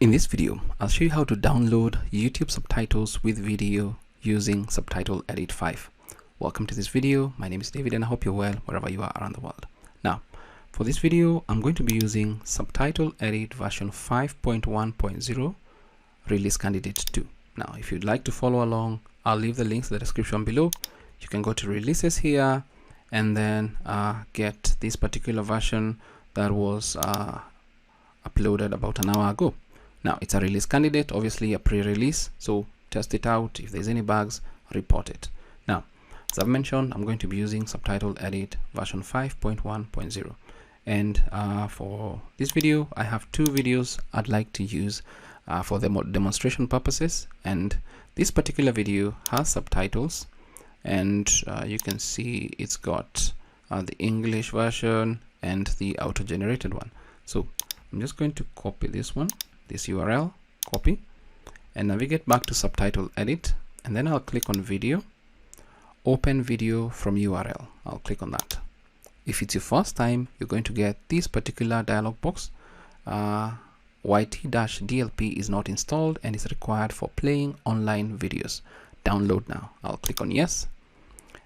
In this video, I'll show you how to download YouTube subtitles with video using Subtitle Edit 5. Welcome to this video. My name is David and I hope you're well wherever you are around the world. Now, for this video, I'm going to be using Subtitle Edit version 5.1.0 Release Candidate 2. Now, if you'd like to follow along, I'll leave the links in the description below. You can go to releases here and then get this particular version that was uploaded about an hour ago. Now, it's a release candidate, obviously a pre-release, so test it out. If there's any bugs, report it. Now, as I've mentioned, I'm going to be using Subtitle Edit version 5.1.0. And for this video, I have two videos I'd like to use for the demonstration purposes. And this particular video has subtitles, and you can see it's got the English version and the auto-generated one. So I'm just going to copy this URL, copy, and navigate back to Subtitle Edit, and then I'll click on video, open video from URL. I'll click on that. If it's your first time, you're going to get this particular dialog box. YT-DLP is not installed and is required for playing online videos. Download now. I'll click on yes,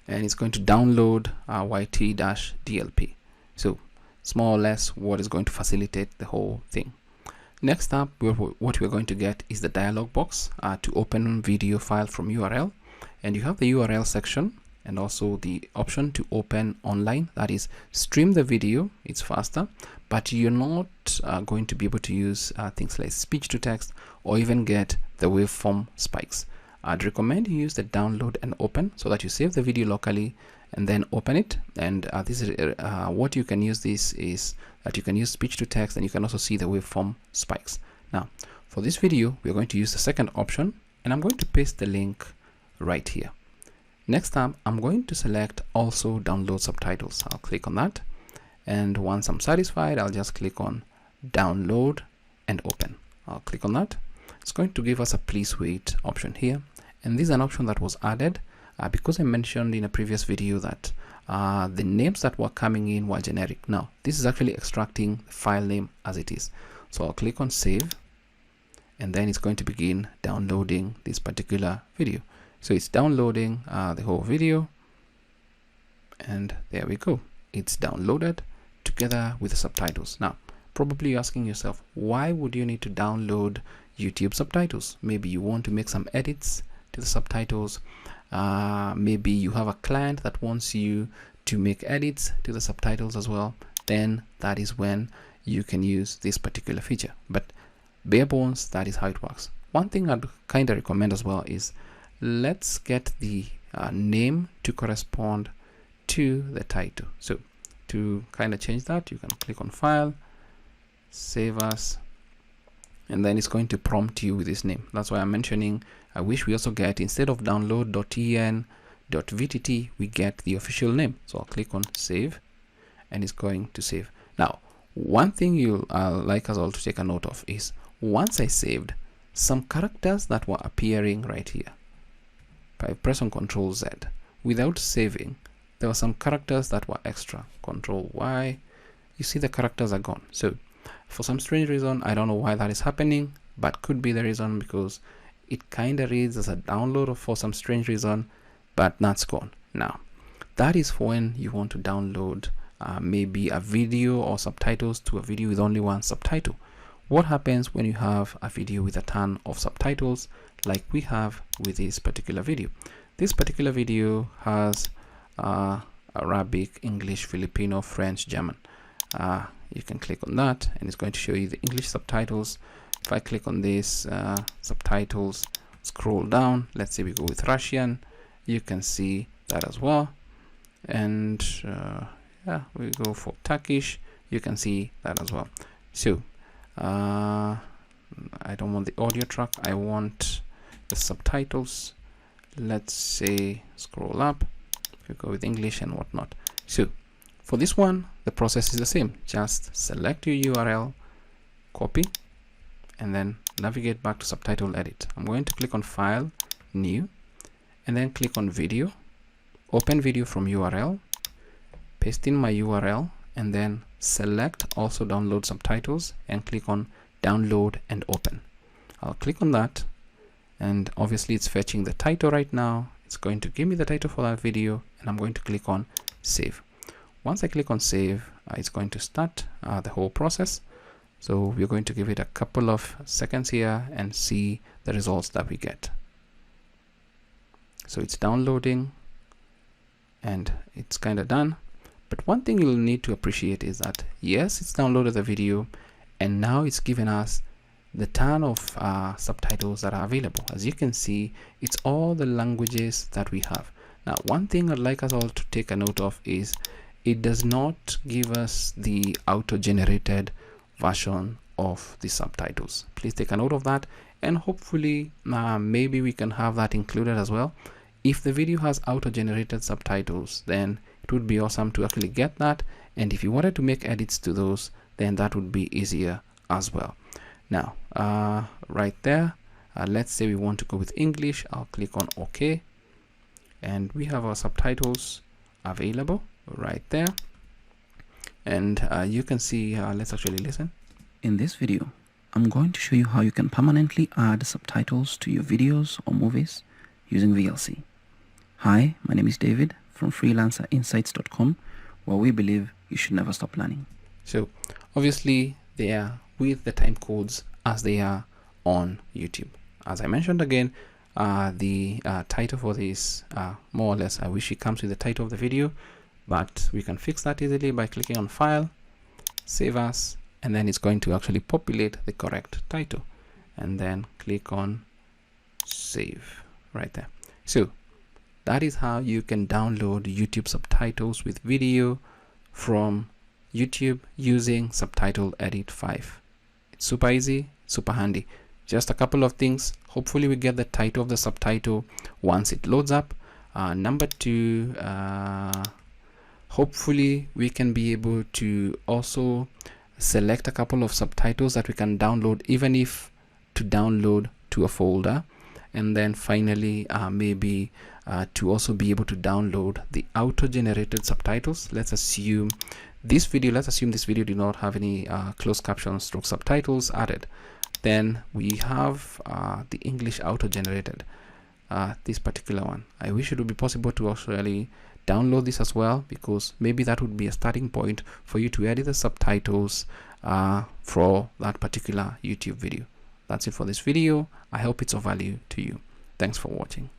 and it's going to download YT-DLP. So it's more or less what is going to facilitate the whole thing. Next up, what we're going to get is the dialog box to open video file from URL, and you have the URL section and also the option to open online, that is stream the video. It's faster, but you're not going to be able to use things like speech to text or even get the waveform spikes. I'd recommend you use the download and open so that you save the video locally and then open it. And this is what you can use. This is that you can use speech to text, and you can also see the waveform spikes. Now, for this video, we're going to use the second option, and I'm going to paste the link right here. Next up, I'm going to select also download subtitles. I'll click on that, and once I'm satisfied, I'll just click on download and open. I'll click on that. It's going to give us a please wait option here, and this is an option that was added because I mentioned in a previous video that the names that were coming in were generic. Now, this is actually extracting the file name as it is. So I'll click on save, and then it's going to begin downloading this particular video. So it's downloading the whole video, and there we go. It's downloaded together with the subtitles. Now, probably you're asking yourself, why would you need to download YouTube subtitles? Maybe you want to make some edits to the subtitles. Maybe you have a client that wants you to make edits to the subtitles as well. Then that is when you can use this particular feature. But bare bones, that is how it works. One thing I'd kind of recommend as well is let's get the name to correspond to the title. So to kind of change that, you can click on File, Save As, and then it's going to prompt you with this name. That's why I'm mentioning I wish we also get, instead of download.en.vtt, we get the official name. So I'll click on Save, and it's going to save. Now, one thing you'll like us all to take a note of is once I saved, some characters that were appearing right here, if I press on Control Z, without saving, there were some characters that were extra. Control Y, you see the characters are gone. So for some strange reason, I don't know why that is happening, but could be the reason because it kind of reads as a download for some strange reason, but that's gone. Now, that is for when you want to download maybe a video or subtitles to a video with only one subtitle. What happens when you have a video with a ton of subtitles like we have with this particular video? This particular video has Arabic, English, Filipino, French, German. You can click on that and it's going to show you the English subtitles. If I click on this subtitles, scroll down, let's say we go with Russian, you can see that as well. And yeah, we go for Turkish, you can see that as well. So I don't want the audio track, I want the subtitles. Let's say scroll up, we go with English and whatnot. So for this one, the process is the same. Just select your URL, copy, and then navigate back to Subtitle Edit. I'm going to click on File, New, and then click on Video, open video from URL, paste in my URL, and then select also download subtitles and click on download and open. I'll click on that, and obviously it's fetching the title right now. It's going to give me the title for that video, and I'm going to click on save. Once I click on save, it's going to start the whole process. So we're going to give it a couple of seconds here and see the results that we get. So it's downloading and it's kind of done. But one thing you'll need to appreciate is that yes, it's downloaded the video, and now it's given us the ton of subtitles that are available. As you can see, it's all the languages that we have. Now, one thing I'd like us all to take a note of is it does not give us the auto-generated version of the subtitles. Please take a note of that, and hopefully maybe we can have that included as well. If the video has auto-generated subtitles, then it would be awesome to actually get that, and if you wanted to make edits to those, then that would be easier as well. Now right there, let's say we want to go with English. I'll click on OK, and we have our subtitles available right there. And you can see, let's actually listen. In this video, I'm going to show you how you can permanently add subtitles to your videos or movies using VLC. Hi, my name is David from freelancerinsights.com, where we believe you should never stop learning. So obviously they are with the time codes as they are on YouTube. As I mentioned again, the title for this, more or less, I wish it comes with the title of the video, but we can fix that easily by clicking on File, Save As, and then it's going to actually populate the correct title, and then click on Save right there. So that is how you can download YouTube subtitles with video from YouTube using Subtitle Edit 5. It's super easy, super handy. Just a couple of things. Hopefully we get the title of the subtitle once it loads up. Number two, hopefully we can be able to also select a couple of subtitles that we can download, even if to download to a folder. And then finally, maybe to also be able to download the auto-generated subtitles. Let's assume this video did not have any closed captions stroke subtitles added. Then we have the English auto-generated, this particular one. I wish it would be possible to actually download this as well, because maybe that would be a starting point for you to edit the subtitles for that particular YouTube video. That's it for this video. I hope it's of value to you. Thanks for watching.